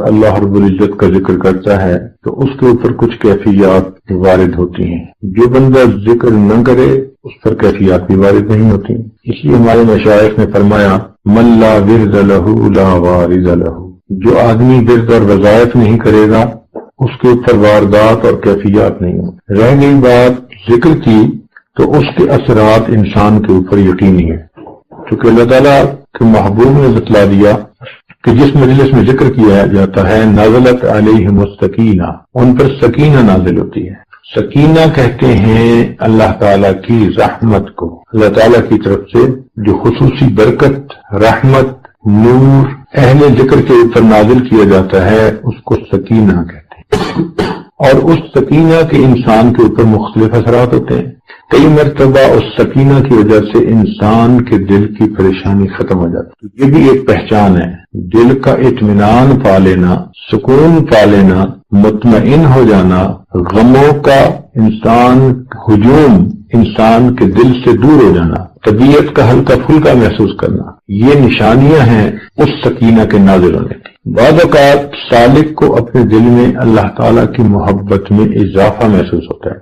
اللہ رب العزت کا ذکر کرتا ہے تو اس کے اوپر کچھ کیفیات وارد ہوتی ہیں، جو بندہ ذکر نہ کرے اس پر کیفیات بھی وارد نہیں ہوتی۔ اس لیے ہمارے مشائخ نے فرمایا من لا ورد لہ لا وارد لہ، جو آدمی ورد اور وظائف نہیں کرے گا اس کے اوپر واردات اور کیفیات نہیں ہوں۔ رہ گئی بات ذکر کی تو اس کے اثرات انسان کے اوپر یقینی ہے، کیونکہ اللہ تعالیٰ کے محبوب نے بتلا دیا کہ جس مجلس میں ذکر کیا جاتا ہے نازلت علیہم السکینہ، ان پر سکینہ نازل ہوتی ہے۔ سکینہ کہتے ہیں اللہ تعالیٰ کی رحمت کو، اللہ تعالیٰ کی طرف سے جو خصوصی برکت، رحمت، نور اہل ذکر کے اوپر نازل کیا جاتا ہے اس کو سکینہ کہتے ہیں۔ اور اس سکینہ کے انسان کے اوپر مختلف اثرات ہوتے ہیں۔ کئی مرتبہ اس سکینہ کی وجہ سے انسان کے دل کی پریشانی ختم ہو جاتی ہے۔ یہ بھی ایک پہچان ہے، دل کا اطمینان پا لینا، سکون پا لینا، مطمئن ہو جانا، غموں کا ہجوم انسان کے دل سے دور ہو جانا، طبیعت کا ہلکا پھلکا محسوس کرنا، یہ نشانیاں ہیں اس سکینہ کے نازل ہونے کی۔ بعض اوقات سالک کو اپنے دل میں اللہ تعالیٰ کی محبت میں اضافہ محسوس ہوتا ہے،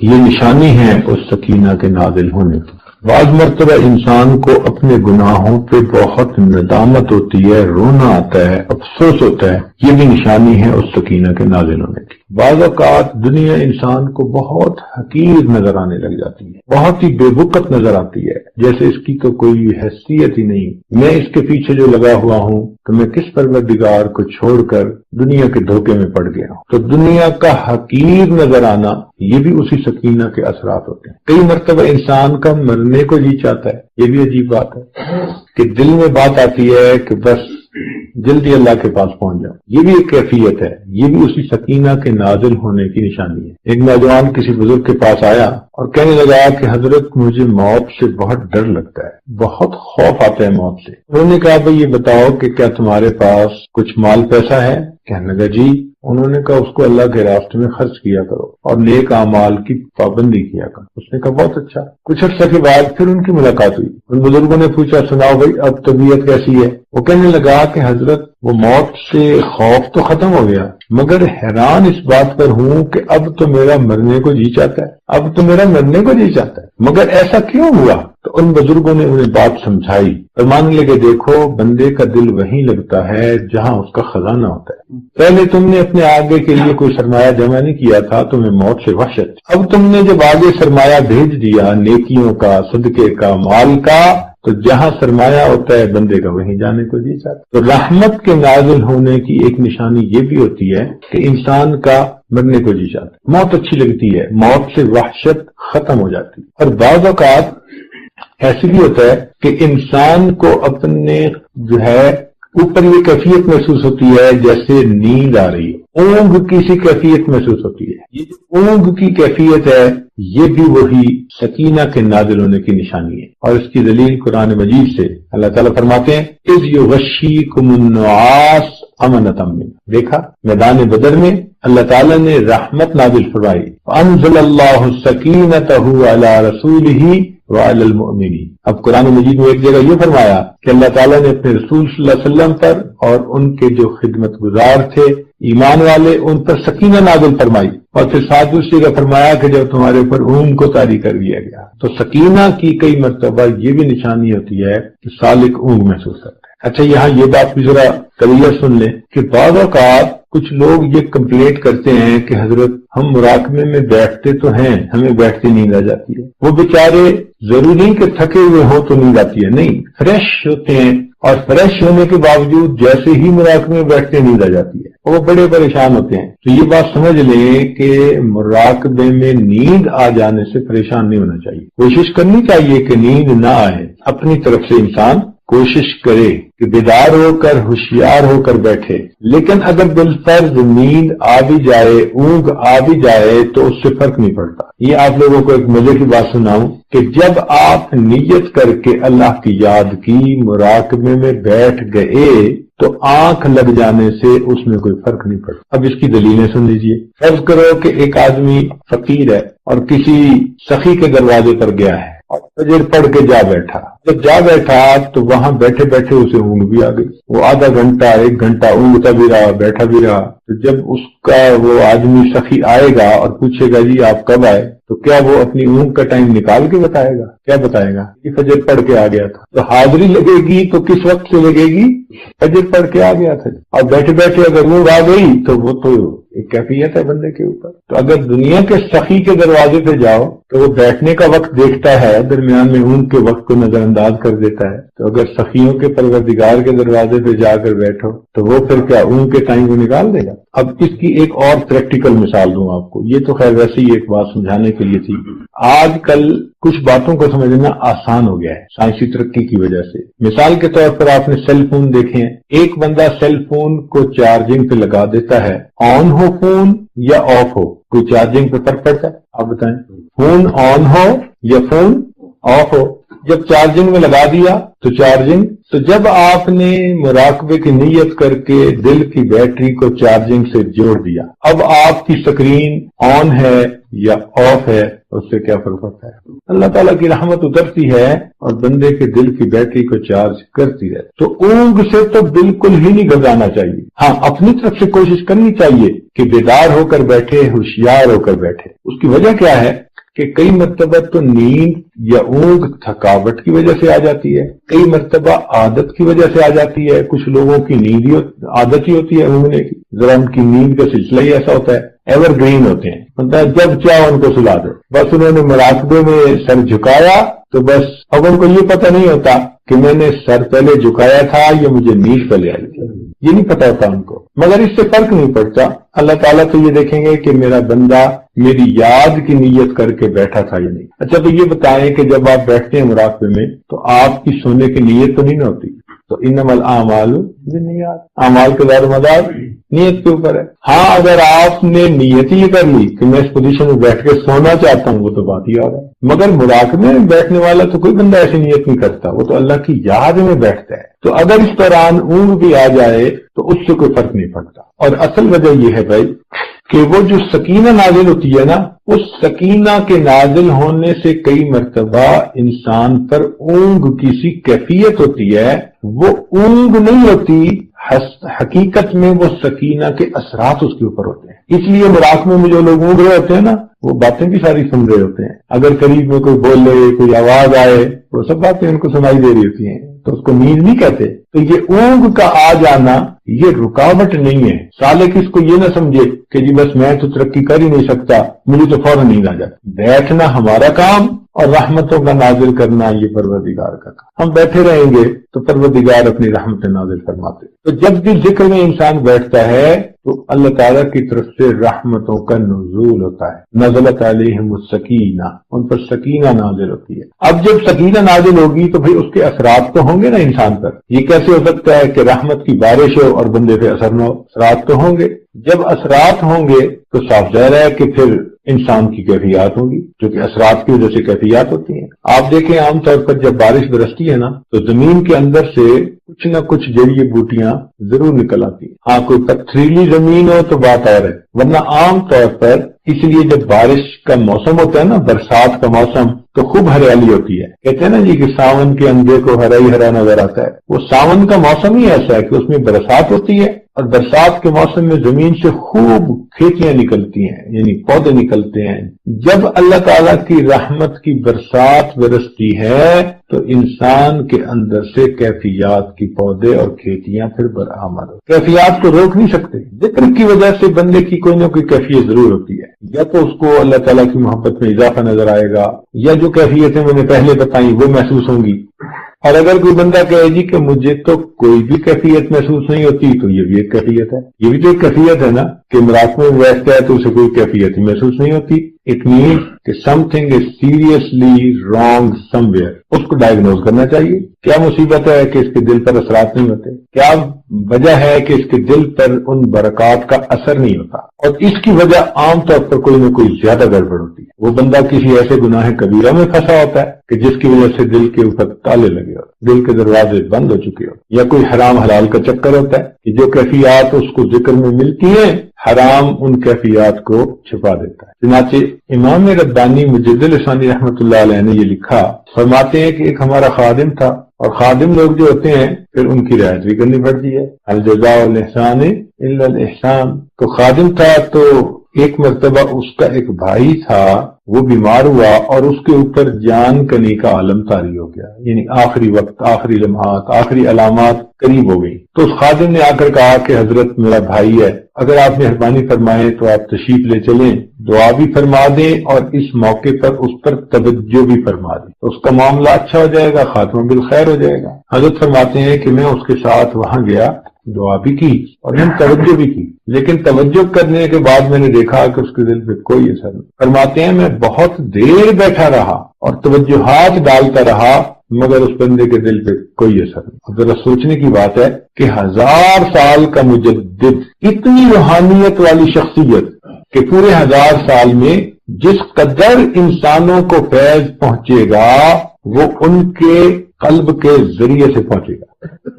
یہ نشانی ہے اس سکینہ کے نازل ہونے کی۔ بعض مرتبہ انسان کو اپنے گناہوں پہ بہت ندامت ہوتی ہے، رونا آتا ہے، افسوس ہوتا ہے، یہ بھی نشانی ہے اس سکینہ کے نازل ہونے کی۔ بعض اوقات دنیا انسان کو بہت حقیر نظر آنے لگ جاتی ہے، بہت ہی بے وقت نظر آتی ہے، جیسے اس کی تو کوئی حیثیت ہی نہیں، میں اس کے پیچھے جو لگا ہوا ہوں تو میں کس پروردگار کو چھوڑ کر دنیا کے دھوکے میں پڑ گیا ہوں۔ تو دنیا کا حقیر نظر آنا یہ بھی اسی سکینہ کے اثرات ہوتے ہیں۔ کئی مرتبہ انسان کا مرنے کو جی چاہتا ہے، یہ بھی عجیب بات ہے کہ دل میں بات آتی ہے کہ بس جلدی اللہ کے پاس پہنچ جاؤ، یہ بھی ایک کیفیت ہے، یہ بھی اسی سکینہ کے نازل ہونے کی نشانی ہے۔ ایک نوجوان کسی بزرگ کے پاس آیا اور کہنے لگا کہ حضرت مجھے موت سے بہت ڈر لگتا ہے، بہت خوف آتا ہے موت سے۔ انہوں نے کہا بھئی یہ بتاؤ کہ کیا تمہارے پاس کچھ مال پیسہ ہے؟ کہنے لگا جی۔ انہوں نے کہا اس کو اللہ کے راستے میں خرچ کیا کرو اور نیک اعمال کی پابندی کیا کرو۔ اس نے کہا بہت اچھا۔ کچھ عرصہ کے بعد پھر ان کی ملاقات ہوئی، ان بزرگوں نے پوچھا سناؤ بھائی اب طبیعت کیسی ہے؟ وہ کہنے لگا کہ حضرت وہ موت سے خوف تو ختم ہو گیا، مگر حیران اس بات پر ہوں کہ اب تو میرا مرنے کو جی چاہتا ہے، اب تو میرا مرنے کو جی چاہتا ہے، مگر ایسا کیوں ہوا؟ تو ان بزرگوں نے انہیں بات سمجھائی اور مان لے کہ دیکھو بندے کا دل وہیں لگتا ہے جہاں اس کا خزانہ ہوتا ہے۔ پہلے تم نے اپنے آگے کے لیے کوئی سرمایہ جمع نہیں کیا تھا، تمہیں موت سے وحشت، اب تم نے جب آگے سرمایہ بھیج دیا نیکیوں کا، صدقے کا، مال کا، تو جہاں سرمایہ ہوتا ہے بندے کا وہیں جانے کو جی چاہتا۔ تو رحمت کے نازل ہونے کی ایک نشانی یہ بھی ہوتی ہے کہ انسان کا مرنے کو جی چاہتا ہے، موت اچھی لگتی ہے، موت سے وحشت ختم ہو جاتی ہے۔ اور بعض اوقات ایسے بھی ہوتا ہے کہ انسان کو اپنے جو ہے اوپر یہ کیفیت محسوس ہوتی ہے جیسے نیند آ رہی ہے، اونگ کی سی کیفیت محسوس ہوتی ہے۔ یہ جو اونگ کی کیفیت ہے یہ بھی وہی سکینہ کے نازل ہونے کی نشانی ہے، اور اس کی دلیل قرآن مجید سے اللہ تعالیٰ فرماتے ہیں اذ یغشیکم النعاس امنۃ منہ۔ دیکھا میدان بدر میں اللہ تعالیٰ نے رحمت نازل فرمائی، انزل اللہ سکینتہ علی رسولہ وعلی المؤمنین۔ اب قرآن مجید میں ایک جگہ یہ فرمایا کہ اللہ تعالیٰ نے اپنے رسول صلی اللہ علیہ وسلم پر اور ان کے جو خدمت گزار تھے ایمان والے ان پر سکینہ نازل فرمائی، اور پھر ساتھ دوسری کا فرمایا کہ جب تمہارے اوپر اونگ کو طاری کر دیا گیا۔ تو سکینہ کی کئی مرتبہ یہ بھی نشانی ہوتی ہے کہ سالک اونگ محسوس کرتا ہے۔ اچھا یہاں یہ بات بھی ذرا کلیئر سن لیں کہ بعض اوقات کچھ لوگ یہ کمپلینٹ کرتے ہیں کہ حضرت ہم مراقبے میں بیٹھتے تو ہیں، ہمیں بیٹھتے نیند آ جاتی ہے۔ وہ بیچارے ضروری کہ تھکے ہوئے ہوں تو نیند آتی ہے، نہیں، فریش ہوتے ہیں، اور فریش ہونے کے باوجود جیسے ہی مراقبے میں بیٹھتے نیند آ جاتی ہے، وہ بڑے پریشان ہوتے ہیں۔ تو یہ بات سمجھ لیں کہ مراقبے میں نیند آ جانے سے پریشان نہیں ہونا چاہیے، کوشش کرنی چاہیے کہ نیند نہ آئے، اپنی طرف سے انسان کوشش کرے کہ بیدار ہو کر ہوشیار ہو کر بیٹھے، لیکن اگر بالفرض نیند آ بھی جائے، اونگ آ بھی جائے تو اس سے فرق نہیں پڑتا۔ یہ آپ لوگوں کو ایک مزے کی بات سناؤں کہ جب آپ نیت کر کے اللہ کی یاد کی، مراقبے میں بیٹھ گئے تو آنکھ لگ جانے سے اس میں کوئی فرق نہیں پڑتا۔ اب اس کی دلیلیں سن لیجئے۔ فرض کرو کہ ایک آدمی فقیر ہے اور کسی سخی کے دروازے پر گیا ہے اور فجر پڑھ کے جا بیٹھا، جب جا بیٹھا تو وہاں بیٹھے بیٹھے اسے اونگ بھی آ گئی. وہ آدھا گھنٹہ 1 گھنٹہ اونگتا بھی رہا، بیٹھا بھی رہا. تو جب اس کا وہ آدمی سخی آئے گا اور پوچھے گا جی آپ کب آئے، تو کیا وہ اپنی اونگ کا ٹائم نکال کے بتائے گا؟ کیا بتائے گا؟ کہ فجر پڑھ کے آ گیا تھا. تو حاضری لگے گی تو کس وقت سے لگے گی؟ فجر پڑھ کے آ گیا تھا. اور بیٹھے بیٹھے اگر اونگ آ گئی تو وہ تو ایک کیفیت ہے بندے کے اوپر. تو اگر دنیا کے سخی کے دروازے پہ جاؤ تو وہ بیٹھنے کا وقت دیکھتا ہے، درمیان میں اونگ کے وقت کو نظر انداز کر دیتا ہے. تو اگر سخیوں کے پروردگار کے دروازے پہ جا کر بیٹھو تو وہ پھر کیا اونگ کے ٹائم کو نکال دے گا؟ اب اس کی ایک اور پریکٹیکل مثال دوں آپ کو. یہ تو خیر ویسے ہی ایک بات سمجھانے کے لیے تھی. آج کل کچھ باتوں کو سمجھنا آسان ہو گیا ہے سائنسی ترقی کی وجہ سے. مثال کے طور پر آپ نے سیل فون دیکھے ہیں. ایک بندہ سیل فون کو چارجنگ پہ لگا دیتا ہے، آن ہو فون یا آف ہو، کوئی چارجنگ پہ فرق پڑتا ہے؟ آپ بتائیں. فون آن ہو یا فون آف ہو، جب چارجنگ میں لگا دیا تو چارجنگ. تو جب آپ نے مراقبے کی نیت کر کے دل کی بیٹری کو چارجنگ سے جوڑ دیا، اب آپ کی سکرین آن ہے یا آف ہے، اس سے کیا فرق پڑتا ہے؟ اللہ تعالیٰ کی رحمت اترتی ہے اور بندے کے دل کی بیٹری کو چارج کرتی ہے. تو اونگ سے تو بالکل ہی نہیں گھبرانا چاہیے. ہاں اپنی طرف سے کوشش کرنی چاہیے کہ بیدار ہو کر بیٹھے، ہوشیار ہو کر بیٹھے. اس کی وجہ کیا ہے کہ کئی مرتبہ تو نیند یا اونگ تھکاوٹ کی وجہ سے آ جاتی ہے، کئی مرتبہ عادت کی وجہ سے آ جاتی ہے. کچھ لوگوں کی نیند ہی عادت ہی ہوتی ہے اونگنے کی. ذرا ان کی نیند کا سلسلہ ہی ایسا ہوتا ہے، ایور گرین ہوتے ہیں، مطلب جب چاہو ان کو سلا دو. بس انہوں نے مراقبے میں سر جھکایا تو بس اب ان کو یہ پتہ نہیں ہوتا کہ میں نے سر پہلے جھکایا تھا یا مجھے نیند پہلے آئی تھی. یہ نہیں پتا ہوتا ان کو، مگر اس سے فرق نہیں پڑتا. اللہ تعالیٰ تو یہ دیکھیں گے کہ میرا بندہ میری یاد کی نیت کر کے بیٹھا تھا یا نہیں. اچھا تو یہ بتائیں کہ جب آپ بیٹھتے ہیں مراقبے میں تو آپ کی سونے کی نیت تو نہیں نہ ہوتی؟ تو انما الاعمال بالنیات، اعمال کے دار و مدار نیت کے اوپر ہے. ہاں اگر آپ نے نیت ہی کر لی کہ میں اس پوزیشن میں بیٹھ کے سونا چاہتا ہوں، وہ تو بات ہی آ رہا ہے. مگر مراقبے میں بیٹھنے والا تو کوئی بندہ ایسی نیت نہیں کرتا، وہ تو اللہ کی یاد میں بیٹھتا ہے. تو اگر اس دوران اونگ بھی آ جائے تو اس سے کوئی فرق نہیں پڑتا. اور اصل وجہ یہ ہے بھائی کہ وہ جو سکینہ نازل ہوتی ہے نا، اس سکینہ کے نازل ہونے سے کئی مرتبہ انسان پر اونگ کی سی کیفیت ہوتی ہے. وہ اونگ نہیں ہوتی، حقیقت میں وہ سکینہ کے اثرات اس کے اوپر ہوتے ہیں. اس لیے مراقبے میں جو لوگ اونگ رہے ہوتے ہیں نا، وہ باتیں بھی ساری سن رہے ہوتے ہیں. اگر قریب میں کوئی بولے، کوئی آواز آئے، وہ سب باتیں ان کو سنائی دے رہی ہوتی ہیں. تو اس کو نیند نہیں کہتے. تو یہ اونگ کا آ جانا یہ رکاوٹ نہیں ہے. سالک اس کو یہ نہ سمجھے کہ جی بس میں تو ترقی کر ہی نہیں سکتا، مجھے تو فوراً نیند آ جاتی. بیٹھنا ہمارا کام اور رحمتوں کا نازل کرنا یہ پروردگار کا کام. ہم بیٹھے رہیں گے تو پروردگار اپنی رحمتیں نازل فرماتے. تو جب بھی ذکر میں انسان بیٹھتا ہے تو اللہ تعالیٰ کی طرف سے رحمتوں کا نزول ہوتا ہے. نزلت علیہم السکینہ، ان پر سکینہ نازل ہوتی ہے. اب جب سکینہ نازل ہوگی تو بھئی اس کے اثرات تو ہوں گے نا انسان پر. یہ کیسے ہو سکتا ہے کہ رحمت کی بارش ہو اور بندے پہ اثر نہ ہو؟ اثرات تو ہوں گے. جب اثرات ہوں گے تو صاف ظاہر ہے کہ پھر انسان کی کیفیات ہوگی، جو کہ اثرات کی وجہ سے کیفیات ہوتی ہیں. آپ دیکھیں عام طور پر جب بارش برستی ہے نا تو زمین کے اندر سے کچھ نہ کچھ جڑی بوٹیاں ضرور نکل آتی ہیں. ہاں کوئی پتھریلی زمین ہو تو بات اور ہے، ورنہ عام طور پر اس لیے جب بارش کا موسم ہوتا ہے نا، برسات کا موسم، تو خوب ہریالی ہوتی ہے. کہتے ہیں نا جی کہ ساون کے اندھے کو ہرا ہی ہرا نظر آتا ہے. وہ ساون کا موسم ہی ایسا ہے کہ اس میں برسات ہوتی ہے اور برسات کے موسم میں زمین سے خوب کھیتیاں نکلتی ہیں، یعنی پودے نکلتے ہیں. جب اللہ تعالیٰ کی رحمت کی برسات برستی ہے تو انسان کے اندر سے کیفیات کی پودے اور کھیتیاں پھر برآمد ہوتی. کیفیات کو روک نہیں سکتے. ذکر کی وجہ سے بندے کی کوئی نہ کوئی کیفیت ضرور ہوتی ہے. یا تو اس کو اللہ تعالیٰ کی محبت میں اضافہ نظر آئے گا، یا جو کیفیتیں میں نے پہلے بتائیں وہ محسوس ہوں گی. اور اگر کوئی بندہ کہے جی کہ مجھے تو کوئی بھی کیفیت محسوس نہیں ہوتی، تو یہ بھی ایک کیفیت ہے. یہ بھی تو ایک کیفیت ہے نا کہ مراقبے میں بیٹھتا ہے تو اسے کوئی کیفیت محسوس نہیں ہوتی. اٹ مینس کہ something is seriously wrong somewhere. اس کو ڈائگنوز کرنا چاہیے. کیا مصیبت ہے کہ اس کے دل پر اثرات نہیں ہوتے؟ کیا وجہ ہے کہ اس کے دل پر ان برکات کا اثر نہیں ہوتا؟ اور اس کی وجہ عام طور پر کوئی نہ کوئی زیادہ گڑبڑ ہوتی ہے. وہ بندہ کسی ایسے گناہ کبیرہ میں پھنسا ہوتا ہے کہ جس کی وجہ سے دل کے اوپر تالے لگے ہوتے ہیں. دل کے دروازے بند ہو چکے ہو، یا کوئی حرام حلال کا چکر ہوتا ہے کہ جو کیفیات اس کو ذکر میں ملتی ہیں حرام ان کیفیات کو چھپا دیتا ہے۔ چنانچہ امام ربانی مجد لسانی رحمۃ اللہ علیہ نے یہ لکھا، فرماتے ہیں کہ ایک ہمارا خادم تھا، اور خادم لوگ جو ہوتے ہیں پھر ان کی رعایت بھی کرنی پڑتی ہے، الجزاء الاحسان الا الاحسان۔ تو خادم تھا تو ایک مرتبہ اس کا ایک بھائی تھا، وہ بیمار ہوا اور اس کے اوپر جان کنی کا عالم طاری ہو گیا، یعنی آخری وقت، آخری لمحات، آخری علامات قریب ہو گئی۔ تو اس خادم نے آ کر کہا کہ حضرت میرا بھائی ہے، اگر آپ مہربانی فرمائیں تو آپ تشریف لے چلیں، دعا بھی فرما دیں اور اس موقع پر اس پر توجہ بھی فرما دیں، تو اس کا معاملہ اچھا ہو جائے گا، خاتمہ بالخیر ہو جائے گا۔ حضرت فرماتے ہیں کہ میں اس کے ساتھ وہاں گیا، دعا بھی کی اور میں توجہ بھی کی، لیکن توجہ کرنے کے بعد میں نے دیکھا کہ اس کے دل پہ کوئی اثر نہیں۔ فرماتے ہیں میں بہت دیر بیٹھا رہا اور توجہات ڈالتا رہا مگر اس بندے کے دل پہ کوئی اثر نہیں۔ ذرا سوچنے کی بات ہے کہ 1000 سال کا مجدد، اتنی روحانیت والی شخصیت کہ پورے 1000 سال میں جس قدر انسانوں کو فیض پہنچے گا وہ ان کے قلب کے ذریعے سے پہنچے گا۔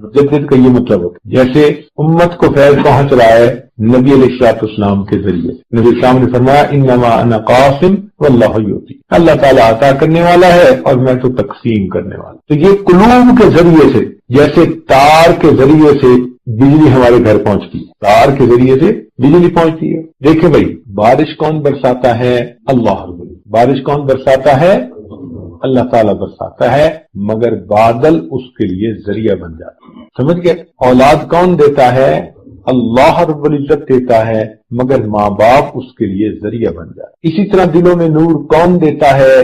مجدد کا یہ مطلب ہے جیسے امت کو فیض پہنچ رہا ہے نبی علیہ السلام کے ذریعے، نبی السلام نے فرمایا انما انا قاسم واللہ یعطی، اللہ تعالیٰ عطا کرنے والا ہے اور میں تو تقسیم کرنے والا۔ تو یہ قلوب کے ذریعے سے، جیسے تار کے ذریعے سے بجلی ہمارے گھر پہنچتی ہے، تار کے ذریعے سے بجلی پہنچتی ہے۔ دیکھیں بھائی، بارش کون برساتا ہے؟ اللہ رب العالمین۔ بارش کون برساتا ہے؟ اللہ تعالیٰ برساتا ہے، مگر بادل اس کے لیے ذریعہ بن جاتا ہے۔ سمجھ گئے؟ اولاد کون دیتا ہے؟ اللہ رب العزت دیتا ہے، مگر ماں باپ اس کے لیے ذریعہ بن جاتا ہے۔ اسی طرح دلوں میں نور کون دیتا ہے؟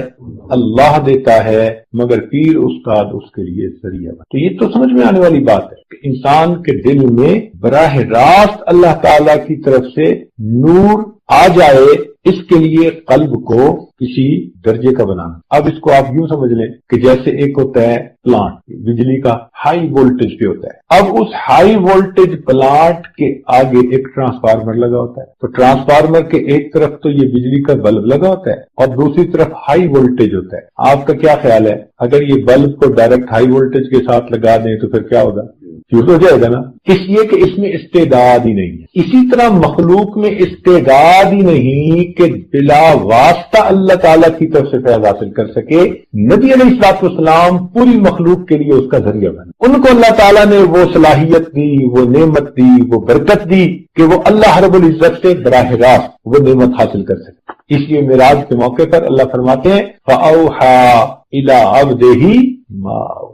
اللہ دیتا ہے، مگر پیر استاد اس کے لیے ذریعہ بن۔ تو یہ تو سمجھ میں آنے والی بات ہے کہ انسان کے دل میں براہ راست اللہ تعالیٰ کی طرف سے نور آ جائے، اس کے لیے قلب کو کسی درجے کا بنانا۔ اب اس کو آپ یوں سمجھ لیں کہ جیسے ایک ہوتا ہے پلانٹ، بجلی کا ہائی وولٹیج پہ ہوتا ہے، اب اس ہائی وولٹیج پلانٹ کے آگے ایک ٹرانسفارمر لگا ہوتا ہے، تو ٹرانسفارمر کے ایک طرف تو یہ بجلی کا بلب لگا ہوتا ہے اور دوسری طرف ہائی وولٹیج ہوتا ہے۔ آپ کا کیا خیال ہے اگر یہ بلب کو ڈائریکٹ ہائی وولٹیج کے ساتھ لگا دیں تو پھر کیا ہوگا؟ فیوز ہو جائے گا نا، اس لیے کہ اس میں استعداد ہی نہیں ہے۔ اسی طرح مخلوق میں استعداد ہی نہیں کہ بلا واسطہ اللہ تعالیٰ کی طرف سے فیض حاصل کر سکے۔ نبی علیہ السلام پوری مخلوق کے لیے اس کا ذریعہ بنے، ان کو اللہ تعالیٰ نے وہ صلاحیت دی، وہ نعمت دی، وہ برکت دی کہ وہ اللہ رب العزت سے براہ راست وہ نعمت حاصل کر سکے۔ اس لیے معراج کے موقع پر اللہ فرماتے ہیں فَأَوْحَىٰ إِلَىٰ عَبْدِهِ مَا۔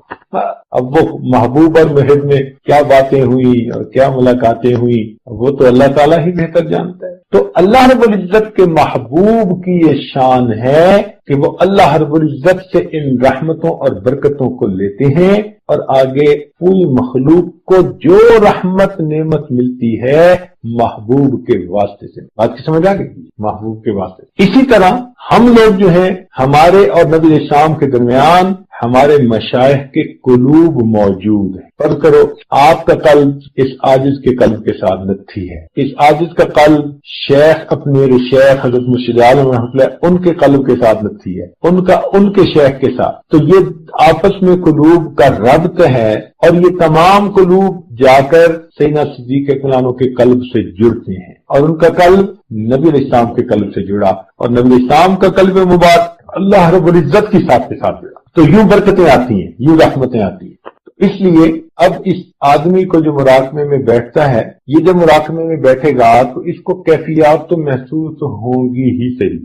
اب وہ محبوب اور محب میں کیا باتیں ہوئی اور کیا ملاقاتیں ہوئی وہ تو اللہ تعالیٰ ہی بہتر جانتا ہے۔ تو اللہ رب العزت کے محبوب کی یہ شان ہے کہ وہ اللہ رب العزت سے ان رحمتوں اور برکتوں کو لیتے ہیں اور آگے پوری مخلوق کو جو رحمت نعمت ملتی ہے محبوب کے واسطے سے۔ بات کی سمجھ آ گئی؟ محبوب کے واسطے۔ اسی طرح ہم لوگ جو ہیں، ہمارے اور نبی السلام کے درمیان ہمارے مشائخ کے قلوب موجود ہیں۔ فرض کرو آپ کا قلب اس عاجز کے قلب کے ساتھ نتھی ہے، اس عاجز کا قلب شیخ اپنے شیخ حضرت مرشد عالم رحمۃ اللہ ان کے قلب کے ساتھ نتھی ہے، ان کے شیخ کے ساتھ، تو یہ آپس میں قلوب کا ربط ہے اور یہ تمام قلوب جا کر سیدنا صدیق اکبر کے قلب سے جڑتے ہیں اور ان کا قلب نبی علیہ السلام کے قلب سے جڑا اور نبی علیہ السلام کا قلب مبارک اللہ رب العزت کی ساتھ کے ساتھ جڑا، تو یوں برکتیں آتی ہیں، یوں رحمتیں آتی ہیں۔ تو اس لیے اب اس آدمی کو جو مراقبے میں بیٹھتا ہے، یہ جب مراقبے میں بیٹھے گا تو اس کو کیفیات تو محسوس ہوں گی ہی صحیح،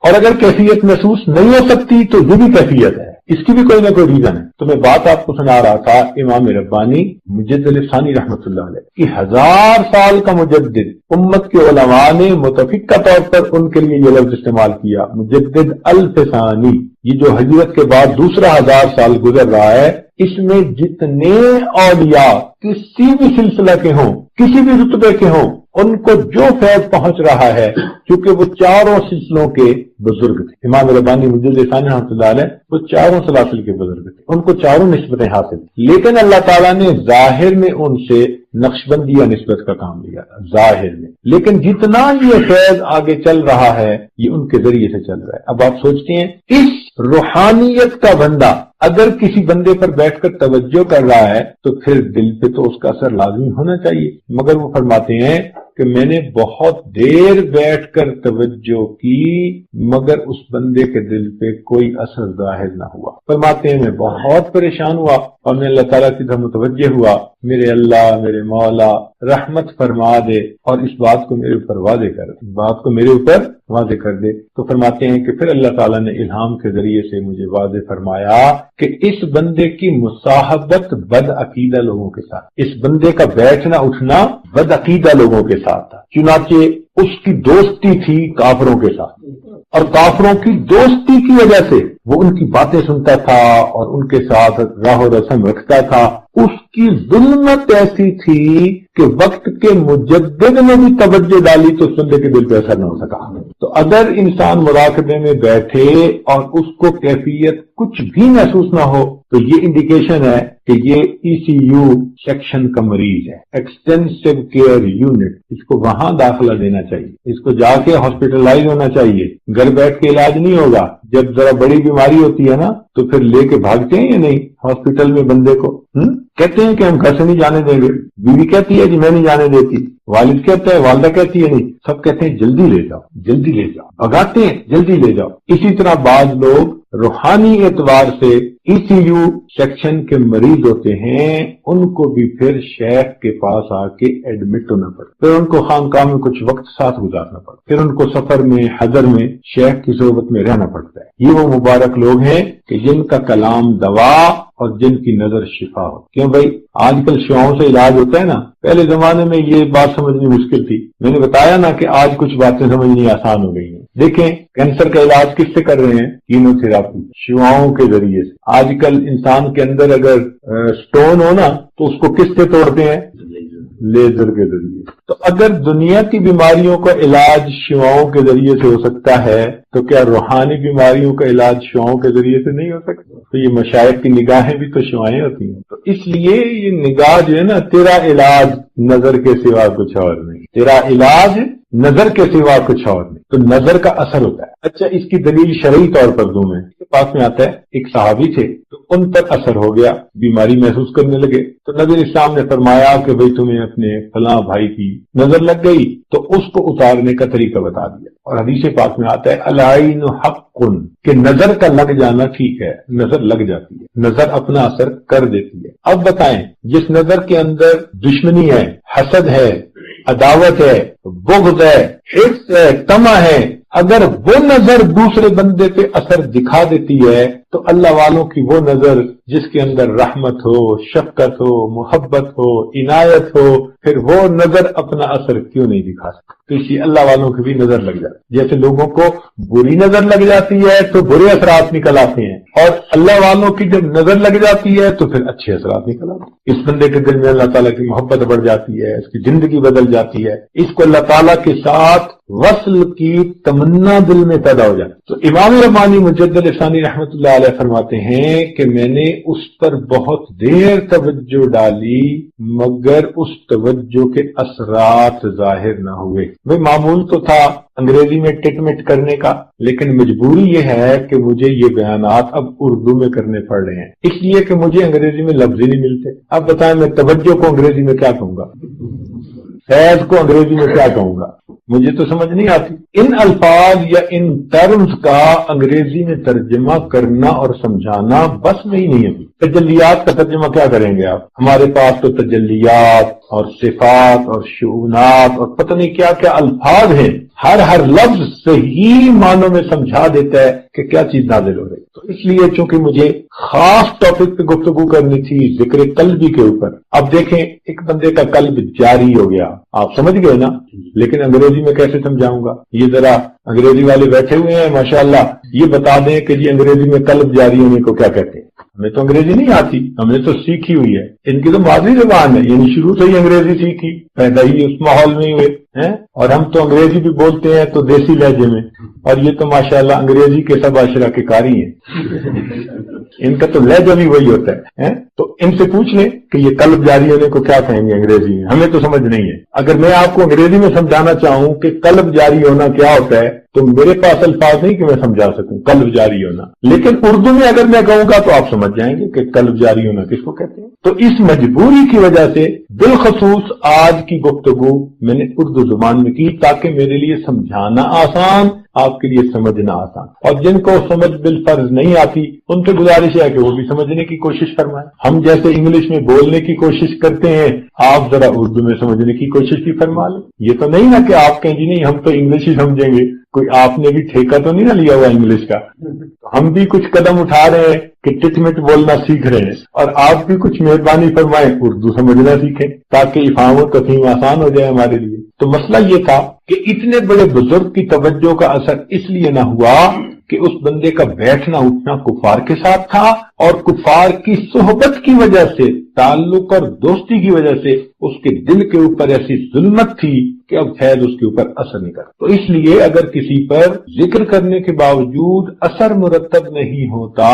اور اگر کیفیت محسوس نہیں ہو سکتی تو یہ بھی کیفیت ہے، اس کی بھی کوئی نہ کوئی ریزن ہے۔ تو میں بات آپ کو سنا رہا تھا امام ربانی مجد لسانی رحمۃ اللہ علیہ کہ 1000 سال کا مجدد، امت کے علماء نے متفقہ طور پر ان کے لیے یہ لفظ استعمال کیا مجدد الفسانی، یہ جو ہجرت کے بعد دوسرا 1000 سال گزر رہا ہے، اس میں جتنے اولیاء کسی بھی سلسلہ کے ہوں، کسی بھی رتبے کے ہوں، ان کو جو فیض پہنچ رہا ہے، کیونکہ وہ چاروں سلسلوں کے بزرگ تھے، امام ربانی مجدد ثانی رحمۃ اللہ علیہ وہ چاروں سلاسل کے بزرگ تھے، ان کو چاروں نسبتیں حاصل تھیں، لیکن اللہ تعالیٰ نے ظاہر میں ان سے نقشبندی یا نسبت کا کام لیا تھا ظاہر میں، لیکن جتنا یہ فیض آگے چل رہا ہے یہ ان کے ذریعے سے چل رہا ہے۔ اب آپ سوچتے ہیں اس روحانیت کا بندہ اگر کسی بندے پر بیٹھ کر توجہ کر رہا ہے تو پھر دل پہ تو اس کا اثر لازمی ہونا چاہیے، مگر وہ فرماتے ہیں کہ میں نے بہت دیر بیٹھ کر توجہ کی مگر اس بندے کے دل پہ کوئی اثر ظاہر نہ ہوا۔ فرماتے ہیں میں بہت پریشان ہوا اور میں اللہ تعالیٰ کی طرف متوجہ ہوا، میرے اللہ میرے مولا رحمت فرما دے اور اس بات کو میرے اوپر واضح کر دے، بات کو میرے اوپر واضح کر دے۔ تو فرماتے ہیں کہ پھر اللہ تعالیٰ نے الہام کے ذریعے سے مجھے واضح فرمایا کہ اس بندے کی مصاحبت بد عقیدہ لوگوں کے ساتھ، اس بندے کا بیٹھنا اٹھنا بد عقیدہ لوگوں کے ساتھ تھا، چنانچہ اس کی دوستی تھی کافروں کے ساتھ، اور کافروں کی دوستی کی وجہ سے وہ ان کی باتیں سنتا تھا اور ان کے ساتھ راہ و رسم رکھتا تھا۔ اس کی ظلمت ایسی تھی کہ وقت کے مجدد نے بھی توجہ ڈالی تو اس بندے کے دل پہ اثر نہ ہو سکا۔ تو اگر انسان مراقبے میں بیٹھے اور اس کو کیفیت کچھ بھی محسوس نہ ہو تو یہ انڈیکیشن ہے کہ یہ ECU سیکشن کا مریض ہے، ایکسٹینسو کیئر یونٹ، اس کو وہاں داخلہ دینا چاہیے، اس کو جا کے ہاسپٹلائز ہونا چاہیے، گھر بیٹھ کے علاج نہیں ہوگا۔ جب ذرا بڑی بیماری ہوتی ہے نا تو پھر لے کے بھاگتے ہیں یا نہیں ہاسپٹل میں بندے کو، کہتے ہیں کہ ہم گھر سے نہیں جانے دیں گے، بیوی کہتی ہے جی میں نہیں جانے دیتی، والد کہتا ہے، والدہ کہتی ہے نہیں، سب کہتے ہیں جلدی لے جاؤ جلدی لے جاؤ، بھگاتے ہیں جلدی لے جاؤ۔ اسی طرح بعض لوگ روحانی اعتبار سے ECU سیکشن کے مریض ہوتے ہیں، ان کو بھی پھر شیخ کے پاس آ کے ایڈمٹ ہونا پڑتا، پھر ان کو خانقاہ میں کچھ وقت ساتھ گزارنا پڑتا، پھر ان کو سفر میں حضر میں شیخ کی صحبت میں رہنا پڑتا ہے۔ یہ وہ مبارک لوگ ہیں کہ جن کا کلام دوا اور جن کی نظر شفا ہو۔ کیوں بھائی آج کل شعاؤں سے علاج ہوتا ہے نا، پہلے زمانے میں یہ بات سمجھنی مشکل تھی، میں نے بتایا نا کہ آج کچھ باتیں سمجھنی آسان ہو گئی ہیں۔ دیکھیں کینسر کا علاج کس سے کر رہے ہیں؟ کیموتھراپی، شعاؤں کے ذریعے سے۔ آج کل انسان کے اندر اگر سٹون ہو نا تو اس کو کس سے توڑتے ہیں؟ لیزر کے ذریعے۔ تو اگر دنیا کی بیماریوں کا علاج شعاؤں کے ذریعے سے ہو سکتا ہے تو کیا روحانی بیماریوں کا علاج شعاؤں کے ذریعے سے نہیں ہو سکتا؟ تو یہ مشائخ کی نگاہیں بھی تو شعائیں ہوتی ہیں، تو اس لیے یہ نگاہ جو ہے نا، تیرا علاج نظر کے سوا کچھ اور نہیں، تیرا علاج نظر کے سوا کچھ اور نہیں، تو نظر کا اثر ہوتا ہے۔ اچھا اس کی دلیل شرعی طور پر دوں میں، پاس میں آتا ہے ایک صحابی تھے تو ان پر اثر ہو گیا، بیماری محسوس کرنے لگے، تو نبی اسلام نے فرمایا کہ بھئی تمہیں اپنے فلاں بھائی کی نظر لگ گئی، تو اس کو اتارنے کا طریقہ بتا دیا۔ اور حدیث پاک میں آتا ہے العین حق، کہ نظر کا لگ جانا ٹھیک ہے، نظر لگ جاتی ہے، نظر اپنا اثر کر دیتی ہے۔ اب بتائیں جس نظر کے اندر دشمنی ہے، حسد ہے، عداوت ہے، بغض ہے، حرص ہے، طمع ہے، اگر وہ نظر دوسرے بندے پہ اثر دکھا دیتی ہے تو اللہ والوں کی وہ نظر جس کے اندر رحمت ہو، شفقت ہو، محبت ہو، عنایت ہو، پھر وہ نظر اپنا اثر کیوں نہیں دکھا سکتی؟ تو اسی اللہ والوں کی بھی نظر لگ جاتی ہے۔ جیسے لوگوں کو بری نظر لگ جاتی ہے تو برے اثرات نکل آتے ہیں، اور اللہ والوں کی جب نظر لگ جاتی ہے تو پھر اچھے اثرات نکل آتے ہیں۔ اس بندے کے دل میں اللہ تعالیٰ کی محبت بڑھ جاتی ہے، اس کی زندگی بدل جاتی ہے، اس کو اللہ تعالیٰ کے ساتھ وصل کی تمنا دل میں پیدا ہو جاتی ہے۔ تو امام ربانی مجدد ثانی رحمۃ اللہ علیہ فرماتے ہیں کہ میں نے اس پر بہت دیر توجہ ڈالی مگر اس توجہ کے اثرات ظاہر نہ ہوئے۔ وہ معمول تو تھا انگریزی میں ٹٹ کرنے کا، لیکن مجبوری یہ ہے کہ مجھے یہ بیانات اب اردو میں کرنے پڑ رہے ہیں، اس لیے کہ مجھے انگریزی میں لفظ ہی نہیں ملتے۔ اب بتائیں میں توجہ کو انگریزی میں کیا کہوں گا، فیض کو انگریزی میں کیا کہوں گا، مجھے تو سمجھ نہیں آتی۔ ان الفاظ یا ان ٹرمز کا انگریزی میں ترجمہ کرنا اور سمجھانا بس میں ہی نہیں ہے۔ تجلیات کا ترجمہ کیا کریں گے آپ؟ ہمارے پاس تو تجلیات اور صفات اور شؤونات اور پتہ نہیں کیا کیا الفاظ ہیں، ہر لفظ صحیح معنوں میں سمجھا دیتا ہے کہ کیا چیز نازل ہو رہی۔ تو اس لیے چونکہ مجھے خاص ٹاپک پہ گفتگو کرنی تھی، ذکر قلبی کے اوپر۔ اب دیکھیں ایک بندے کا قلب جاری ہو گیا، آپ سمجھ گئے نا، لیکن انگریزی میں کیسے سمجھاؤں گا؟ یہ ذرا انگریزی والے بیٹھے ہوئے ہیں ماشاءاللہ، یہ بتا دیں کہ جی انگریزی میں قلب جاری ہونے کو کیا کہتے ہیں؟ ہمیں تو انگریزی نہیں آتی، ہم نے تو سیکھی ہوئی ہے، ان کی تو مادری زبان ہے، یعنی شروع سے ہی انگریزی سیکھی، پیدا ہی اس ماحول میں ہی ہوئے ہیں، اور ہم تو انگریزی بھی بولتے ہیں تو دیسی لہجے میں، اور یہ تو ماشاءاللہ انگریزی کے سب عاشرہ کے قاری ہیں ان کا تو لہجہ بھی وہی ہوتا ہے، تو ان سے پوچھ لیں کہ یہ قلب جاری ہونے کو کیا کہیں گے انگریزی میں، ہمیں تو سمجھ نہیں ہے۔ اگر میں آپ کو انگریزی میں سمجھانا چاہوں کہ قلب جاری ہونا کیا ہوتا ہے تو میرے پاس الفاظ نہیں کہ میں سمجھا سکوں قلب جاری ہونا، لیکن اردو میں اگر میں کہوں گا تو آپ سمجھ جائیں گے کہ قلب جاری ہونا کس کو کہتے ہیں۔ تو اس مجبوری کی وجہ سے بالخصوص آج کی گفتگو میں نے اردو زبان میں کی تاکہ میرے لیے سمجھانا آسان، آپ کے لیے سمجھنا آسان، اور جن کو سمجھ بالفرض نہیں آتی ان سے گزارش ہے کہ وہ بھی سمجھنے کی کوشش فرمائیں۔ ہم جیسے انگلش میں بولنے کی کوشش کرتے ہیں، آپ ذرا اردو میں سمجھنے کی کوشش بھی فرما لیں۔ یہ تو نہیں نا کہ آپ کہیں جی نہیں ہم تو انگلش ہی سمجھیں گے، کوئی آپ نے بھی ٹھیکہ تو نہیں نہ لیا ہوا انگلش کا، ہم بھی کچھ قدم اٹھا رہے ہیں کہ ٹٹ مٹ بولنا سیکھ رہے ہیں، اور آپ بھی کچھ مہربانی فرمائیں اردو سمجھنا سیکھیں تاکہ افہام و تفہیم آسان ہو جائے ہمارے لیے۔ تو مسئلہ یہ تھا کہ اتنے بڑے بزرگ کی توجہ کا اثر اس لیے نہ ہوا کہ اس بندے کا بیٹھنا اٹھنا کفار کے ساتھ تھا، اور کفار کی صحبت کی وجہ سے، تعلق اور دوستی کی وجہ سے اس کے دل کے اوپر ایسی ظلمت تھی کہ اب فیض اس کے اوپر اثر نہیں کرتا۔ تو اس لیے اگر کسی پر ذکر کرنے کے باوجود اثر مرتب نہیں ہوتا،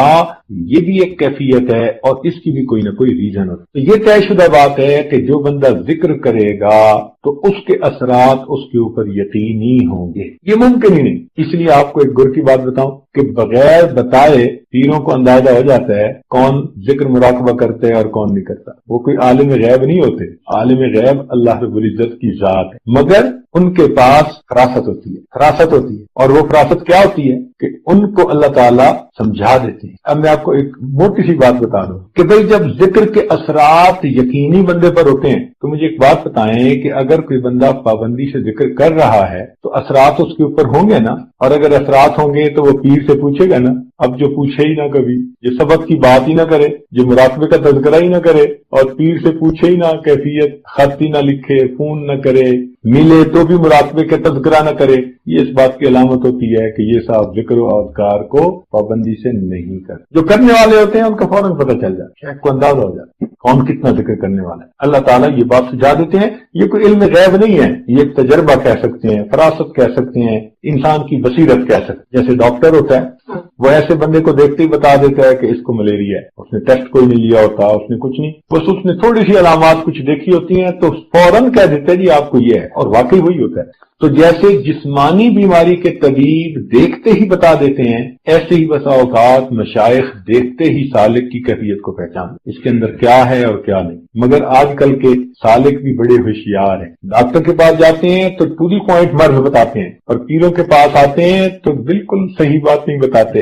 یہ بھی ایک کیفیت ہے اور اس کی بھی کوئی نہ کوئی ریزن ہوتا ہے۔ تو یہ طے شدہ بات ہے کہ جو بندہ ذکر کرے گا تو اس کے اثرات اس کے اوپر یقینی ہوں گے، یہ ممکن ہی نہیں۔ اس لیے آپ کو ایک گر کی بات بتاؤں کہ بغیر بتائے پیروں کو اندازہ ہو جاتا ہے کون ذکر مراقبہ کرتے ہے اور کون نہیں کرتا۔ وہ کوئی عالم غیب نہیں ہوتے، عالم غیب اللہ رب العزت کی ذات ہے، مگر ان کے پاس فراست ہوتی ہے، اور وہ فراست کیا ہوتی ہے کہ ان کو اللہ تعالیٰ سمجھا دیتے ہیں۔ اب میں آپ کو ایک موٹی سی بات بتا دوں کہ بھئی جب ذکر کے اثرات یقینی بندے پر ہوتے ہیں تو مجھے ایک بات بتائیں کہ اگر کوئی بندہ پابندی سے ذکر کر رہا ہے تو اثرات اس کے اوپر ہوں گے نا، اور اگر اثرات ہوں گے تو وہ پیر سے پوچھے گا نا۔ اب جو پوچھے ہی نہ کبھی، جو سبق کی بات ہی نہ کرے، جو مراقبے کا تذکرہ ہی نہ کرے، اور پیر سے پوچھے ہی نہ کیفیت، خط ہی نہ لکھے، فون نہ کرے، ملے تو بھی مراقبے کا تذکرہ نہ کرے، یہ اس بات کی علامت ہوتی ہے کہ یہ صاحب ذکر و اذکار کو پابندی سے نہیں کرتے۔ جو کرنے والے ہوتے ہیں ان کا فوراً پتہ چل جاتا ہے، شیخ کو اندازہ ہو جاتا ہے کون کتنا ذکر کرنے والا ہے۔ اللہ تعالیٰ یہ بات سجھا دیتے ہیں، یہ کوئی علم غیب نہیں ہے، یہ ایک تجربہ کہہ سکتے ہیں، فراست کہہ سکتے ہیں، انسان کی بصیرت کہہ سکتے ہیں۔ جیسے ڈاکٹر ہوتا ہے، وہ ایسے بندے کو دیکھتے ہی بتا دیتا ہے کہ اس کو ملیریا ہے، اس نے ٹیسٹ کوئی نہیں لیا ہوتا، اس نے کچھ نہیں، بس اس نے تھوڑی سی علامات کچھ دیکھی ہوتی ہیں تو فوراً کہہ دیتے ہیں جی آپ کو یہ ہے، اور واقعی وہی ہوتا ہے۔ تو جیسے جسمانی بیماری کے طبیب دیکھتے ہی بتا دیتے ہیں، ایسے ہی بسا اوقات مشائخ دیکھتے ہی سالک کی کیفیت کو پہچان اس کے اندر کیا ہے اور کیا نہیں۔ مگر آج کل کے سالک بھی بڑے ہوشیار ہیں، ڈاکٹر کے پاس جاتے ہیں تو ٹو دی پوائنٹ مرض بتاتے ہیں، اور پیروں کے پاس آتے ہیں تو بالکل صحیح بات نہیں بتاتے۔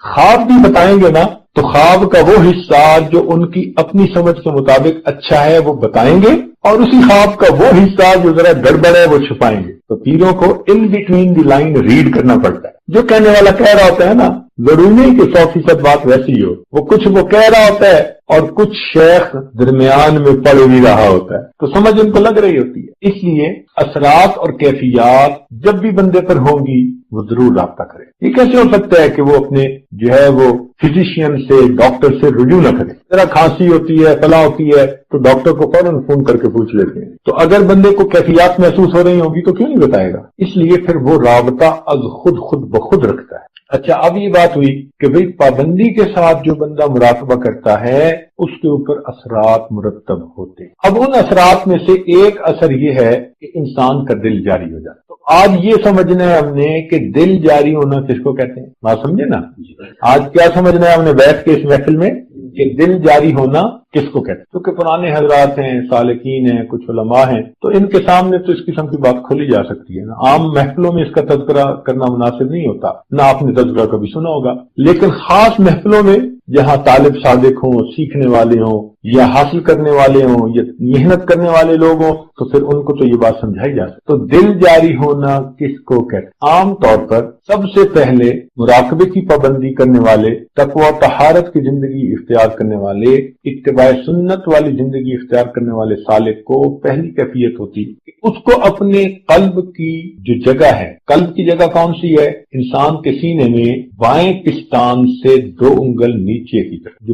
خواب بھی بتائیں گے نا تو خواب کا وہ حصہ جو ان کی اپنی سمجھ کے مطابق اچھا ہے وہ بتائیں گے، اور اسی خواب کا وہ حصہ جو ذرا گڑبڑ ہے وہ چھپائیں گے۔ تو پیروں کو in between the line read کرنا پڑتا ہے۔ جو کہنے والا کہہ رہا ہوتا ہے نا، ضروری نہیں کہ 100% بات ویسی ہو، وہ کچھ وہ کہہ رہا ہوتا ہے اور کچھ شیخ درمیان میں پڑھ بھی رہا ہوتا ہے، تو سمجھ ان کو لگ رہی ہوتی ہے۔ اس لیے اثرات اور کیفیات جب بھی بندے پر ہوں گی وہ ضرور رابطہ کرے۔ یہ کیسے ہو سکتا ہے کہ وہ اپنے جو ہے وہ فزیشین سے، ڈاکٹر سے رجوع نہ کرے؟ ذرا کھانسی ہوتی ہے، فلاں ہوتی ہے تو ڈاکٹر کو فوراً فون کر کے پوچھ لیتے ہیں۔ تو اگر بندے کو کیفیات محسوس ہو رہی ہوگی تو کیوں نہیں بتائے گا؟ اس لیے پھر وہ رابطہ از خود بخود رکھتا ہے۔ اچھا، اب یہ بات ہوئی کہ بھئی پابندی کے ساتھ جو بندہ مراقبہ کرتا ہے اس کے اوپر اثرات مرتب ہوتے ہیں۔ اب ان اثرات میں سے ایک اثر یہ ہے کہ انسان کا دل جاری ہو جاتا ہے۔ تو آج یہ سمجھنا ہے ہم نے کہ دل جاری ہونا کس کو کہتے ہیں، بات سمجھے نا؟ آج کیا سمجھنا ہے ہم نے بیٹھ کے اس محفل میں کہ دل جاری ہونا کس کو کہتے ہیں؟ کیونکہ پرانے حضرات ہیں، سالکین ہیں، کچھ علماء ہیں، تو ان کے سامنے تو اس قسم کی بات کھولی جا سکتی ہے نا۔ عام محفلوں میں اس کا تذکرہ کرنا مناسب نہیں ہوتا، نہ آپ نے تذکرہ کبھی سنا ہوگا، لیکن خاص محفلوں میں جہاں طالب صادق ہوں، سیکھنے والے ہوں، یا حاصل کرنے والے ہوں، یا محنت کرنے والے لوگ ہوں، تو پھر ان کو تو یہ بات سمجھائی جا سکتی۔ تو دل جاری ہونا کس کو کہتے ہیں؟ عام طور پر سب سے پہلے مراقبے کی پابندی کرنے والے، تقوی و طہارت کی زندگی اختیار کرنے والے اتباع سنت والی زندگی اختیار کرنے والے سالک کو پہلی کیفیت ہوتی ہے کہ اس کو اپنے قلب کی جو جگہ ہے، قلب کی جگہ کون سی ہے؟ انسان کے سینے میں بائیں پستان سے 2 انگل نیچے کی طرف، جو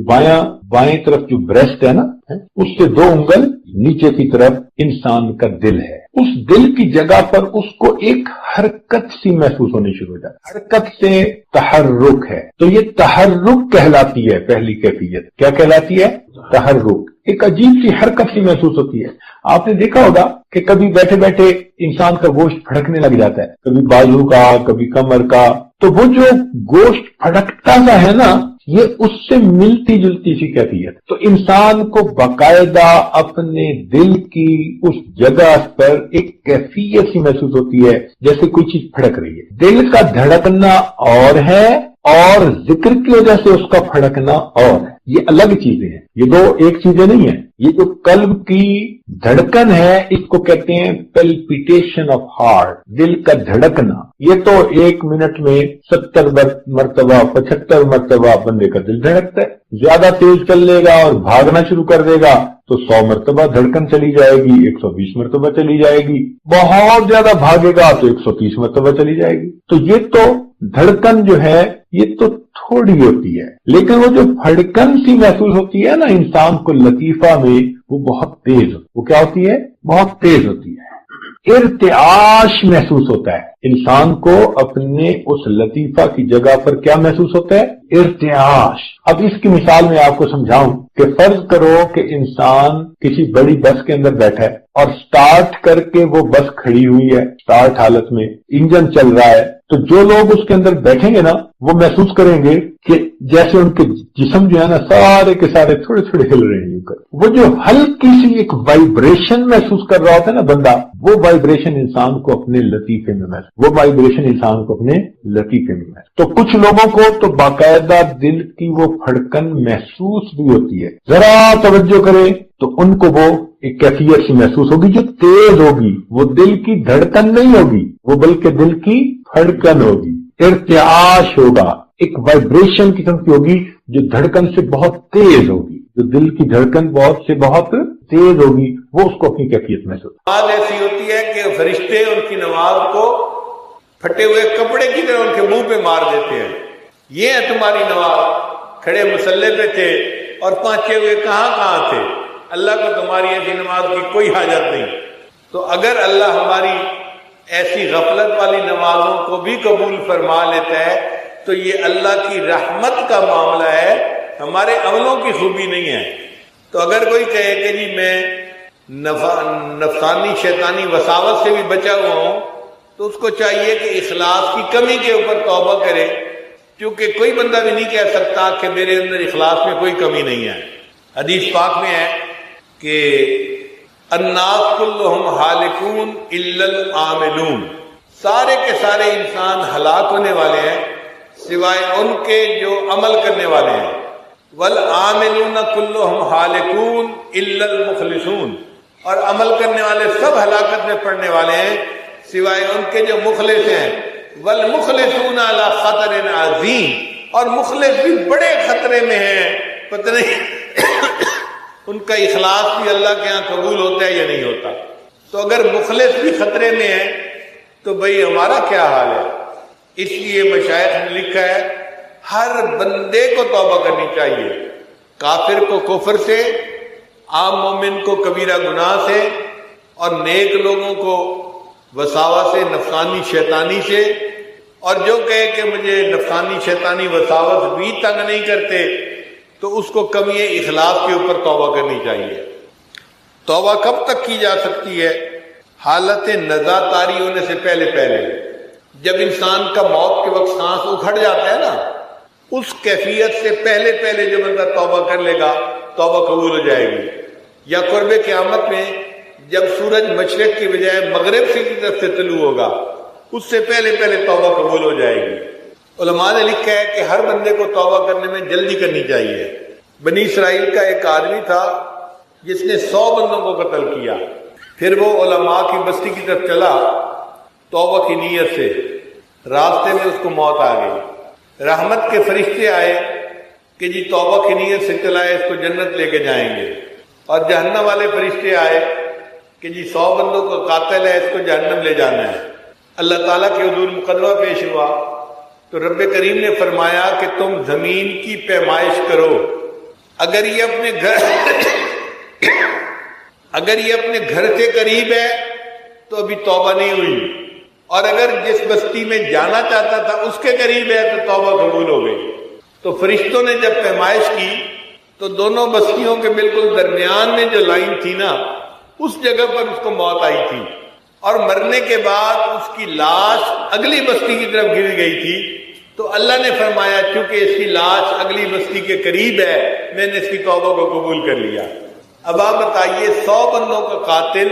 بائیں طرف جو بریسٹ ہے نا، اس سے 2 انگل نیچے کی طرف انسان کا دل ہے۔ اس دل کی جگہ پر اس کو ایک حرکت سی محسوس ہونی شروع ہو جاتی ہے، حرکت سے تحرک ہے، تو یہ تحرک کہلاتی ہے پہلی کیفیت۔ کیا کہلاتی ہے؟ تحرک۔ ایک عجیب سی حرکت سی محسوس ہوتی ہے۔ آپ نے دیکھا ہوگا کہ کبھی بیٹھے بیٹھے انسان کا گوشت پھڑکنے لگ جاتا ہے، کبھی بازو کا، کبھی کمر کا، تو وہ جو گوشت پھڑکتا سا ہے نا، یہ اس سے ملتی جلتی سی کیفیت۔ تو انسان کو باقاعدہ اپنے دل کی اس جگہ پر ایک کیفیت سی محسوس ہوتی ہے جیسے کوئی چیز پھڑک رہی ہے۔ دل کا دھڑکنا اور ہے اور ذکر کی وجہ سے اس کا پھڑکنا اور ہے، یہ الگ چیزیں ہیں، یہ دو ایک چیزیں نہیں ہیں۔ یہ جو قلب کی دھڑکن ہے اس کو کہتے ہیں پلپیٹیشن آف ہارٹ، دل کا دھڑکنا۔ یہ تو 1 منٹ میں 70 مرتبہ 75 مرتبہ بندے کا دل دھڑکتا ہے۔ زیادہ تیز چل لے گا اور بھاگنا شروع کر دے گا تو 100 مرتبہ دھڑکن چلی جائے گی، 120 مرتبہ چلی جائے گی، بہت زیادہ بھاگے گا تو 130 مرتبہ چلی جائے گی۔ تو یہ تو دھڑکن جو ہے یہ تو تھوڑی ہوتی ہے، لیکن وہ جو پھڑکن سی محسوس ہوتی ہے نا انسان کو لطیفہ میں، وہ بہت تیز، وہ کیا ہوتی ہے؟ بہت تیز ہوتی ہے۔ ارتعاش محسوس ہوتا ہے انسان کو، اپنے اس لطیفہ کی جگہ پر کیا محسوس ہوتا ہے؟ ارتعاش۔ اب اس کی مثال میں آپ کو سمجھاؤں کہ فرض کرو کہ انسان کسی بڑی بس کے اندر بیٹھا ہے اور سٹارٹ کر کے وہ بس کھڑی ہوئی ہے، سٹارٹ حالت میں انجن چل رہا ہے، تو جو لوگ اس کے اندر بیٹھیں گے نا وہ محسوس کریں گے کہ جیسے ان کے جسم جو ہے نا سارے کے سارے تھوڑے تھوڑے ہل رہے ہیں۔ وہ جو ہلکی سی ایک وائبریشن محسوس کر رہا ہوتا ہے نا بندہ، وہ وائبریشن انسان کو اپنے لطیفے میں محسوس، تو کچھ لوگوں کو تو باقاعدہ دل کی وہ پھڑکن محسوس بھی ہوتی ہے، ذرا توجہ کریں تو ان کو وہ ایک کیفیت سی محسوس ہوگی جو تیز ہوگی، وہ دل کی دھڑکن نہیں ہوگی، وہ بلکہ دل کی پھڑکن ہوگی، ارتعاش ہوگا، ایک وائبریشن قسم کی ہوگی جو دھڑکن سے بہت تیز ہوگی، جو دل کی دھڑکن بہت تیز ہوگی، وہ اس کو اپنی کیفیت محسوس۔ نماز ایسی ہوتی ہے کہ فرشتے ان کی نماز کو پھٹے ہوئے کپڑے کی طرح ان کے منہ پہ مار دیتے ہیں، یہ ہے تمہاری نماز، کھڑے مسلح پہ تھے اور پہنچے ہوئے کہاں تھے، اللہ کو تمہاری ایسی نماز کی کوئی حاجت نہیں۔ تو اگر اللہ ہماری ایسی غفلت والی نمازوں کو بھی قبول فرما لیتا ہے تو یہ اللہ کی رحمت کا معاملہ ہے، ہمارے عملوں کی خوبی نہیں ہے۔ تو اگر کوئی کہے کہ جی میں نفسانی شیطانی وساوت سے بھی بچا ہوا ہوں، تو اس کو چاہیے کہ اخلاص کی کمی کے اوپر توبہ کرے، کیونکہ کوئی بندہ بھی نہیں کہہ سکتا کہ میرے اندر اخلاص میں کوئی کمی نہیں ہے۔ حدیث پاک میں ہے کہ الناس کلہم ہالکون الا العاملون، سارے کے سارے انسان ہلاک ہونے والے ہیں سوائے ان کے جو عمل کرنے والے ہیں، والعاملون کلہم ہالکون الا المخلصون، اور عمل کرنے والے سب ہلاکت میں پڑنے والے ہیں سوائے ان کے جو مخلص ہیں، والمخلصون علی خطر عظیم، اور مخلص بھی بڑے خطرے میں ہیں، پتہ نہیں ان کا اخلاص بھی اللہ کے ہاں قبول ہوتا ہے یا نہیں ہوتا۔ تو اگر مخلص بھی خطرے میں ہے تو بھئی ہمارا کیا حال ہے؟ اس لیے مشائخ نے لکھا ہے ہر بندے کو توبہ کرنی چاہیے، کافر کو کفر سے، عام مومن کو کبیرہ گناہ سے، اور نیک لوگوں کو وساوت سے، نفسانی شیطانی سے، اور جو کہے کہ مجھے نفسانی شیطانی وساوت بھی تنگ نہیں کرتے تو اس کو کمی اخلاص کے اوپر توبہ کرنی چاہیے۔ توبہ کب تک کی جا سکتی ہے؟ حالت نزا طاری ہونے سے پہلے، جب انسان کا موت کے وقت سانس اکھڑ جاتا ہے نا، اس کیفیت سے پہلے جو بندہ توبہ کر لے گا توبہ قبول ہو جائے گی۔ یا قرب قیامت میں جب سورج مشرق کی بجائے مغرب کی طرف سے طلوع ہوگا، اس سے پہلے توبہ قبول ہو جائے گی۔ علماء نے لکھا ہے کہ ہر بندے کو توبہ کرنے میں جلدی کرنی چاہیے۔ بنی اسرائیل کا ایک آدمی تھا جس نے 100 بندوں کو قتل کیا، پھر وہ علماء کی بستی کی طرف چلا توبہ کی نیت سے، راستے میں اس کو موت آ گئی، رحمت کے فرشتے آئے کہ جی توبہ کی نیت سے چلائے اس کو جنت لے کے جائیں گے، اور جہنم والے فرشتے آئے کہ جی 100 بندوں کا قاتل ہے، اس کو جہنم لے جانا ہے۔ اللہ تعالیٰ کے حضور مقدمہ پیش ہوا تو رب کریم نے فرمایا کہ تم زمین کی پیمائش کرو، اگر یہ اپنے گھر سے قریب ہے تو ابھی توبہ نہیں ہوئی، اور اگر جس بستی میں جانا چاہتا تھا اس کے قریب ہے تو توبہ قبول ہو گئی۔ تو فرشتوں نے جب پیمائش کی تو دونوں بستیوں کے بالکل درمیان میں جو لائن تھی نا، اس جگہ پر اس کو موت آئی تھی، اور مرنے کے بعد اس کی لاش اگلی بستی کی طرف گر گئی تھی۔ تو اللہ نے فرمایا چونکہ اس کی لاش اگلی بستی کے قریب ہے، میں نے اس کی توبہ کو قبول کر لیا۔ اب آپ بتائیے 100 بندوں کا قاتل